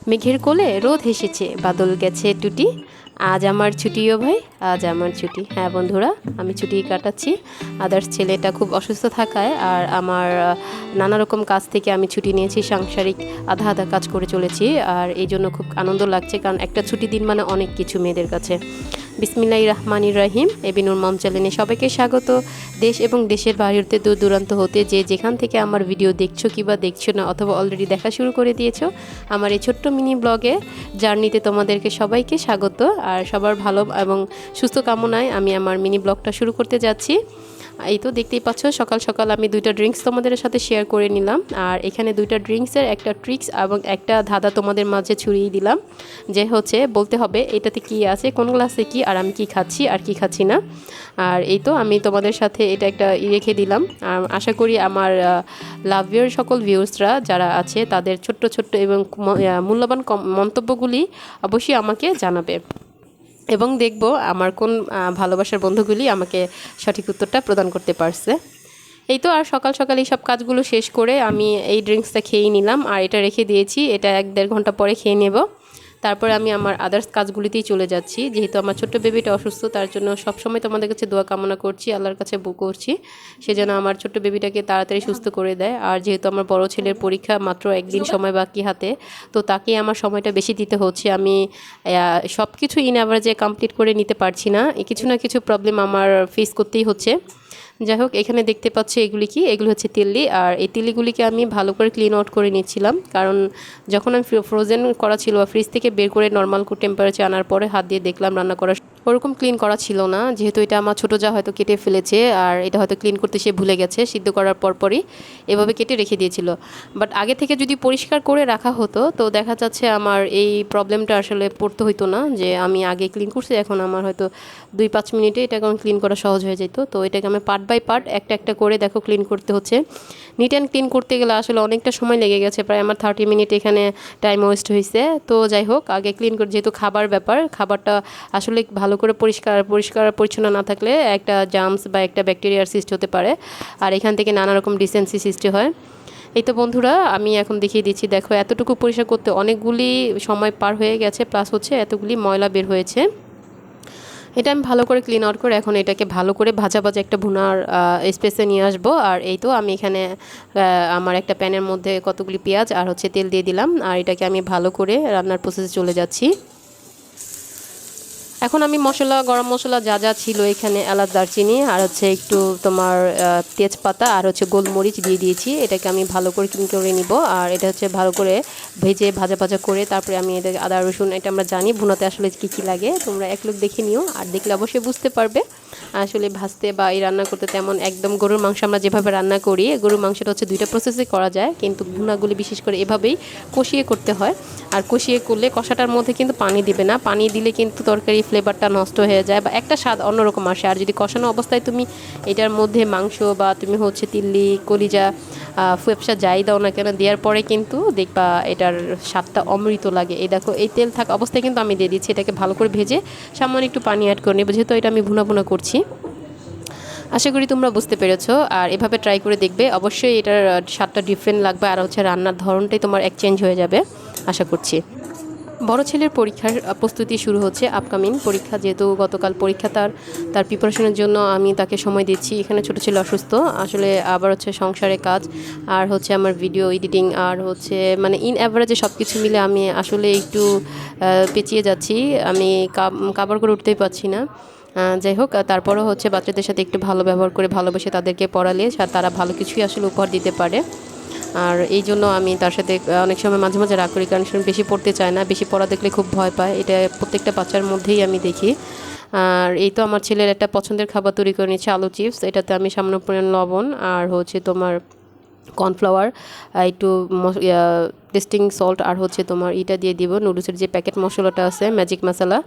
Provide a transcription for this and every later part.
মেঘের কোলে রোদ হেসেছে, বাদল গেছে টুটি। আজ আমার ছুটিও ভাই, আজ আমার ছুটি। হ্যাঁ বন্ধুরা, আমি ছুটি কাটাচ্ছি। আদার্স ছেলেটা খুব অসুস্থ থাকায় আর আমার নানা রকম কাজ থেকে আমি ছুটি নিয়েছি, সাংসারিক আধা আধা কাজ করে চলেছি। আর এই জন্য খুব আনন্দ লাগছে, কারণ একটা ছুটি দিন মানে অনেক কিছু মেয়েদের কাছে। বিসমিল্লাহির রহমানির রহিম। abnoormoms চ্যানেলে সবাইকে স্বাগত। দেশ এবং দেশের বাইরেতে দূর দূরান্ত হতে যে যেখান থেকে আমার ভিডিও দেখছো কিংবা দেখছো না, অথবা অলরেডি দেখা শুরু করে দিয়েছো, আমার এই ছোট্ট মিনি ব্লগে জার্নিতে তোমাদেরকে সবাইকে স্বাগত। আর সবার ভালো এবং সুস্থ কামনায় আমি আমার মিনি ব্লগটা শুরু করতে যাচ্ছি। এই তো দেখতেই পাচ্ছ, সকাল সকাল আমি দুইটা ড্রিঙ্কস তোমাদের সাথে শেয়ার করে নিলাম। আর এখানে দুইটা ড্রিঙ্কসের একটা ট্রিক্স এবং একটা ধাঁধা তোমাদের মাঝে ছড়িয়ে দিলাম, যে হচ্ছে বলতে হবে এটাতে কি আছে, কোন গ্লাসে কি, আর আমি কি খাচ্ছি আর কি খাচ্ছি না। আর এই তো আমি তোমাদের সাথে এটা একটা রেখে দিলাম। আর আশা করি আমার লাভিয়ার সকল ভিউসরা যারা আছে তাদের ছোট্ট ছোট্ট এবং মূল্যবান মন্তব্যগুলি অবশ্যই আমাকে জানাবে, এবং দেখব আমার কোন ভালোবাসার বন্ধুগুলি আমাকে সঠিক উত্তরটা প্রদান করতে পারছে। এই তো আর সকাল সকাল এই সব কাজগুলো শেষ করে আমি এই ড্রিঙ্কসটা খেয়েই নিলাম, আর এটা রেখে দিয়েছি, এটা 1-1.5 ঘন্টা পরে খেয়ে নেব। তারপরে আমি আমার আদার্স কাজগুলিতেই চলে যাচ্ছি। যেহেতু আমার ছোট্ট বেবিটা অসুস্থ, তার জন্য সবসময় তোমাদের কাছে দোয়া কামনা করছি, আল্লাহর কাছে করছি সে যেন আমার ছোট্ট বেবিটাকে তাড়াতাড়ি সুস্থ করে দেয়। আর যেহেতু আমার বড় ছেলের পরীক্ষা মাত্র একদিন সময় বাকি হাতে, তো তাকে আমার সময়টা বেশি দিতে হচ্ছে। আমি সব কিছু ইন অ্যাভারেজে কমপ্লিট করে নিতে পারছি না, কিছু না কিছু প্রবলেম আমার ফেস করতেই হচ্ছে। যাই হোক, এখানে দেখতে পাচ্ছি এগুলি কি, এগুলো হচ্ছে তিল্লি। আর এই তিল্লিগুলিকে আমি ভালো করে ক্লিন আউট করে নিচ্ছিলাম, কারণ যখন আমি ফ্রোজেন করা ছিল বা ফ্রিজ থেকে বের করে নর্মাল টেম্পারেচার আনার পরে হাত দিয়ে দেখলাম রান্না করার ওরকম ক্লিন করা ছিল না। যেহেতু এটা আমার ছোটো যা হয়তো কেটে ফেলেছে, আর এটা হয়তো ক্লিন করতে সে ভুলে গেছে, সিদ্ধ করার পরপরই এভাবে কেটে রেখে দিয়েছিল। বাট আগে থেকে যদি পরিষ্কার করে রাখা হতো, তো দেখা যাচ্ছে আমার এই প্রবলেমটা আসলে পড়তে হইতো না, যে আমি আগে ক্লিন করছি, এখন আমার হয়তো 2-5 মিনিটে এটা এখন ক্লিন করা সহজ হয়ে যেত। তো এটাকে আমি পার্ট বাই পার্ট একটা একটা করে দেখো ক্লিন করতে হচ্ছে। নিট অ্যান্ড ক্লিন করতে গেলে আসলে অনেকটা সময় লেগে গেছে, প্রায় আমার 30 মিনিট এখানে টাইম ওয়েস্ট হয়েছে। তো যাই হোক, আগে ক্লিন করে, যেহেতু খাবার ব্যাপার, খাবারটা আসলে ভালো করে পরিষ্কার পরিচ্ছন্ন না থাকলে একটা জার্মস বা একটা ব্যাকটেরিয়ার সৃষ্টি হতে পারে, আর এখান থেকে নানা রকম ডিসেন্সি সৃষ্টি হয়। এই তো বন্ধুরা, আমি এখন দেখিয়ে দিচ্ছি, দেখো এতটুকু পরিষ্কার করতে অনেকগুলি সময় পার হয়ে গেছে, প্লাস হচ্ছে এতগুলি ময়লা বের হয়েছে। এটা আমি ভালো করে ক্লিন আউট করে এখন এটাকে ভালো করে ভাজা ভাজা একটা ভুনার স্পেসে নিয়ে আসবো। আর এই তো আমি এখানে আমার একটা প্যানের মধ্যে কতগুলি পেঁয়াজ আর হচ্ছে তেল দিয়ে দিলাম, আর এটাকে আমি ভালো করে রান্নার প্রসেসে চলে যাচ্ছি। এখন আমি মশলা, গরম মশলা যা যা ছিল এখানে, এলাচ, দারচিনি আর হচ্ছে একটু তোমার তেজপাতা আর হচ্ছে গোলমরিচ দিয়ে দিয়েছি। এটাকে আমি ভালো করে ক্লিন করে নিব, আর এটা হচ্ছে ভালো করে ভেজে ভাজা ভাজা করে তারপরে আমি এটাকে আদা রসুন, এটা আমরা জানি ভুনাতে আসলে কী কী লাগে, তোমরা এক লোক দেখে নিও, আর দেখলে অবশ্যই বুঝতে পারবে। আসলে ভাজতে বা এই রান্না করতে তেমন একদম গরুর মাংস আমরা যেভাবে রান্না করি, গরুর মাংসটা হচ্ছে 2টা প্রসেসে করা যায়, কিন্তু ভুনাগুলি বিশেষ করে এভাবেই কষিয়ে করতে হয়। আর কষিয়ে করলে কষাটার মধ্যে কিন্তু পানি দিবে না, পানি দিলে কিন্তু তরকারি ফ্লেভারটা নষ্ট হয়ে যায় বা একটা স্বাদ অন্যরকম আসে। আর যদি কষানো অবস্থায় তুমি এটার মধ্যে মাংস বা তুমি হচ্ছে তিল্লি, কলিজা, ফুয়েপসা যাই দাও না কেন, দেওয়ার পরে কিন্তু দেখবা এটার স্বাদটা অমৃত লাগে। এই দেখো, এই তেল থাকা অবস্থায় কিন্তু আমি দিয়ে দিচ্ছি, এটাকে ভালো করে ভেজে সামান্য একটু পানি অ্যাড করে নেব, যেহেতু এটা আমি ভুনা ভুনা করছি। আশা করি তোমরা বুঝতে পেরেছো, আর এভাবে ট্রাই করে দেখবে, অবশ্যই এটার স্বাদটা ডিফারেন্ট লাগবে, আর হচ্ছে রান্নার ধরনটাই তোমার এক্সচেঞ্জ হয়ে যাবে আশা করছি। বড় ছেলের পরীক্ষার প্রস্তুতি শুরু হচ্ছে, আপকামিং পরীক্ষা, যেহেতু গতকাল পরীক্ষা, তার প্রিপারেশনের জন্য আমি তাকে সময় দিচ্ছি। এখানে ছোটো ছেলে অসুস্থ, আসলে আবার হচ্ছে সংসারে কাজ, আর হচ্ছে আমার ভিডিও এডিটিং, আর হচ্ছে মানে ইন অ্যাভারেজে সব কিছু মিলে আমি আসলে একটু পেঁচিয়ে যাচ্ছি, আমি কাবার করে উঠতেই পারছি না। যাই হোক, তারপরও হচ্ছে বাচ্চাদের সাথে একটু ভালো ব্যবহার করে ভালোবেসে তাদেরকে পড়ালে তারা ভালো কিছুই আসলে উপহার দিতে পারে। আর এই জন্য আমি তার সাথে অনেক সময় মাঝে মাঝে রাগ করি, কারণ সে বেশি পড়তে চায় না, বেশি পড়া দেখলে খুব ভয় পায়, এটা প্রত্যেকটা বাচ্চার মধ্যেই আমি দেখি। আর এই তো আমার ছেলের একটা পছন্দের খাবার তৈরি করে নিচ্ছে, আলু চিপস। এটাতে আমি সামান্য পরিমাণ লবণ আর হচ্ছে তোমার কর্নফ্লাওয়ার, একটু টেস্টিং সল্ট, আর হচ্ছে তোমার এটা দিয়ে দিব নুডলসের যে প্যাকেট মশলাটা আছে, ম্যাজিক মশলা,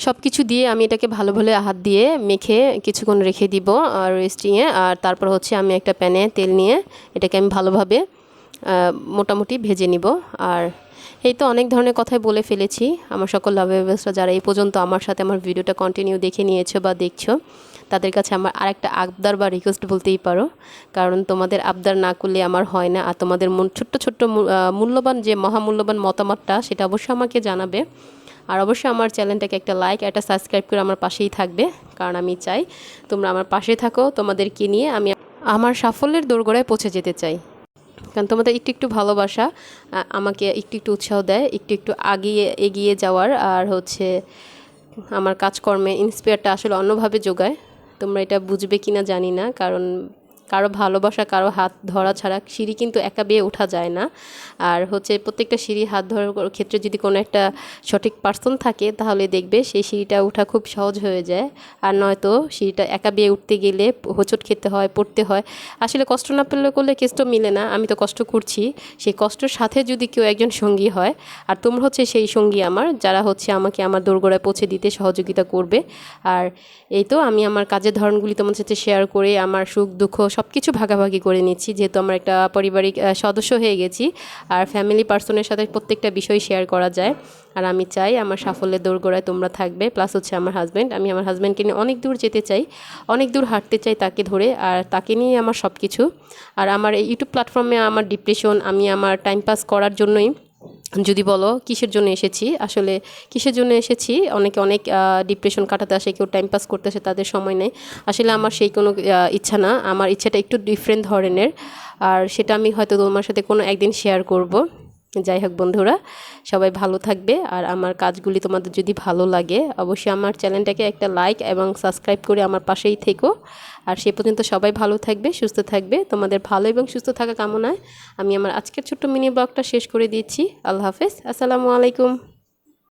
সব কিছু দিয়ে আমি এটাকে ভালো ভালো হাত দিয়ে মেখে কিছুক্ষণ রেখে দিব আর রেস্টিংয়ে। আর তারপর হচ্ছে আমি একটা প্যানে তেল নিয়ে এটাকে আমি ভালোভাবে মোটামুটি ভেজে নিব। আর এই তো অনেক ধরনের কথাই বলে ফেলেছি। আমার সকল লাভার্সরা যারা এই পর্যন্ত আমার সাথে আমার ভিডিওটা কন্টিনিউ দেখে নিয়েছো বা দেখছো, তাদের কাছে আমার আরেকটা আবদার বা রিকোয়েস্ট বলতেই পারো, কারণ তোমাদের আবদার না করলে আমার হয় না। আর তোমাদের ছোট্ট ছোট্ট মূল্যবান যে মহামূল্যবান মতামতটা সেটা অবশ্যই আমাকে জানাবে। আর অবশ্যই আমার চ্যানেলটাকে একটা লাইক একটা সাবস্ক্রাইব করে আমার পাশেই থাকবে, কারণ আমি চাই তোমরা আমার পাশে থাকো। তোমাদেরকে নিয়ে আমি আমার সাফল্যের দোরগোড়ায় পৌঁছে যেতে চাই, কারণ তোমাদের একটু একটু ভালোবাসা আমাকে একটু একটু উৎসাহ দেয়, একটু একটু এগিয়ে যাওয়ার। আর হচ্ছে আমার কাজকর্মে ইন্সপায়ারটা আসলে অন্যভাবে যোগায়। তোমরা এটা বুঝবে কিনা জানি না, কারণ কারো ভালোবাসা কারো হাত ধরা ছাড়া সিঁড়ি কিন্তু একা বেয়ে ওঠা যায় না। আর হচ্ছে প্রত্যেকটা সিঁড়ি হাত ধরার ক্ষেত্রে যদি কোনো একটা সঠিক পার্সন থাকে, তাহলে দেখবে সেই সিঁড়িটা ওঠা খুব সহজ হয়ে যায়। আর নয়তো সিঁড়িটা একা বেয়ে উঠতে গেলে হোঁচট খেতে হয়, পড়তে হয়। আসলে কষ্ট না পেলে করলে কেষ্ট মিলে না। আমি তো কষ্ট করছি, সেই কষ্টের সাথে যদি কেউ একজন সঙ্গী হয়, আর তোমরা হচ্ছে সেই সঙ্গী আমার, যারা হচ্ছে আমাকে আমার দোরগোড়ায় পৌঁছে দিতে সহযোগিতা করবে। আর এই তো আমি আমার কাজের ধরনগুলি তোমাদের সাথে শেয়ার করে আমার সুখ দুঃখ সব কিছু ভাগাভাগি করে নিচ্ছি, যেহেতু আমার একটা পারিবারিক সদস্য হয়ে গেছি। আর ফ্যামিলি পার্সনের সাথে প্রত্যেকটা বিষয় শেয়ার করা যায়। আর আমি চাই আমার সাফল্যের দোরগোড়ায় তোমরা থাকবে, প্লাস হচ্ছে আমার হাজব্যান্ড। আমি আমার হাজব্যান্ডকে নিয়ে অনেক দূর যেতে চাই, অনেক দূর হাঁটতে চাই তাকে ধরে, আর তাকে নিয়ে আমার সব কিছু। আর আমার এই ইউটিউব প্ল্যাটফর্মে আমার ডিপ্রেশন আমি আমার টাইম পাস করার জন্যই, যদি বলো কিসের জন্য এসেছি, আসলে কিসের জন্য এসেছি, অনেকে অনেক ডিপ্রেশন কাটাতে আসে, কেউ টাইম পাস করতে আসে, তাদের সময় নেই। আসলে আমার সেই কোনো ইচ্ছা না, আমার ইচ্ছাটা একটু ডিফারেন্ট ধরনের। আর সেটা আমি হয়তো তোমার সাথে কোনো একদিন শেয়ার করব। যাই হোক বন্ধুরা, সবাই ভালো থাকবে। আর আমার কাজগুলি তোমাদের যদি ভালো লাগে, অবশ্যই আমার চ্যানেলটাকে একটা লাইক এবং সাবস্ক্রাইব করে আমার পাশেই থেকো। আর সে পর্যন্ত সবাই ভালো থাকবে, সুস্থ থাকবে। তোমাদের ভালো এবং সুস্থ থাকা কামনায় আমি আমার আজকের ছোট্ট মিনি ব্লগটা শেষ করে দিচ্ছি। আল্লাহ হাফেজ, আসসালামু আলাইকুম।